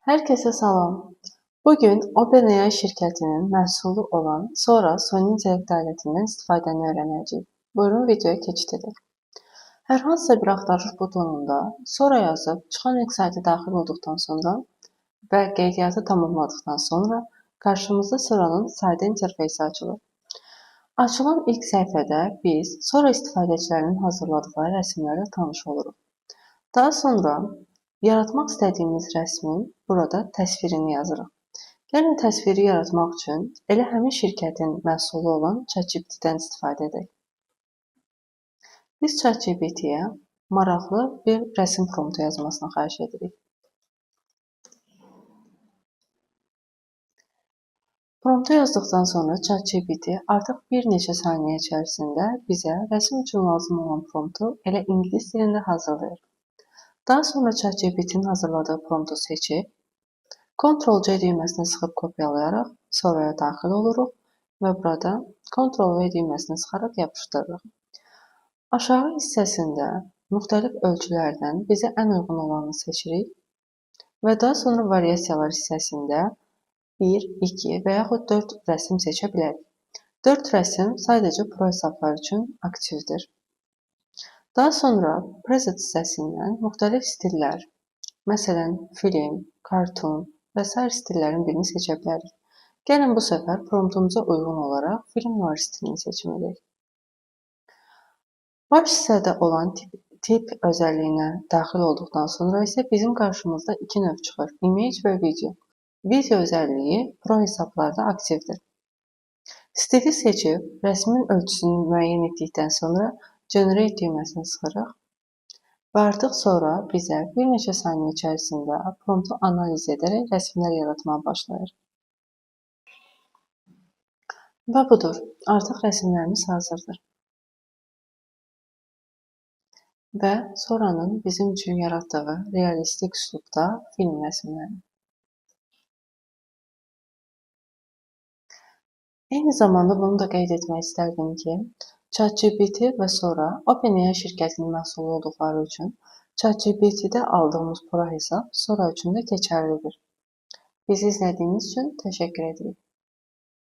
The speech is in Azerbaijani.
Herkese salam. Bugün OpenAI şirkətinin məhsulu olan Sora süni intellekt alətindən istifadəni öyrənəcəyik. Buyurun videoya keçid edək. Hər hansısa bir axtarış butonunda Sora yazıb çıxan ilk sayta daxil olduqdan sonra və qeydiyyatı tamamladıqdan sonra qarşımızda Sora'nın sadə interfeysi açılır. Açılan ilk səhifədə biz Sora istifadəçilərinin hazırladıqları rəsmlərlə tanış oluruq. Daha sonra yaratmaq istədiyimiz rəsmin burada təsvirini yazırıq. Gəlin təsviri yaratmaq üçün elə həmin şirkətin məhsulu olan ChatGPT-dən istifadə edək. Biz ChatGPT-yə maraqlı bir rəsm promptu yazmasını xahiş edirik. Promptu yazdıqdan sonra ChatGPT artıq bir neçə saniyə içərisində bizə rəsm üçün lazım olan promptu elə ingilis dilində hazırlayır. Daha sonra ChatGPT-nin hazırladığı promptu seçib, Ctrl+C düyməsini sıxıb kopyalayaraq Sora'ya daxil oluruq və burada Ctrl+V düyməsini sıxaraq yapışdırırıq. Aşağı hissəsində müxtəlif ölçülərdən bizə ən uyğun olanı seçirik və daha sonra variasiyalar hissəsində 1, 2 və yaxud 4 rəsm seçə bilərik. 4 rəsm sadəcə pro hesablar üçün aktivdir. Daha sonra preset hissəsindən müxtəlif stillər, məsələn, film, kartun və sair stillərin birini seçə bilərik. Gəlin bu səfər promptumuza uyğun olaraq film noir stilini seçim edək. Baş hissədə olan tip özəlliyinə daxil olduqdan sonra isə bizim qarşımızda iki növ çıxır: image və video. Video özəlliyi pro hesablarda aktivdir. Stili seçib, rəsmin ölçüsünü müəyyən etdikdən sonra Generate düyməsini sıxırıq və artıq sonra bizə bir neçə saniyə içərisində promptu analiz edərək rəsmlər yaratmağa başlayır. Və budur, artıq rəsmlərimiz hazırdır. Və Sora'nın bizim üçün yaratdığı realistik üslubda film rəsmləri. Eyni zamanda bunu da qeyd etmək istərdim ki, ChatGPT və Sora OpenAI şirkətinin məhsulu olduqları üçün ChatGPT-də aldığımız pro hesab Sora üçün də keçərlidir. Bizi izlədiyiniz üçün təşəkkür edirik.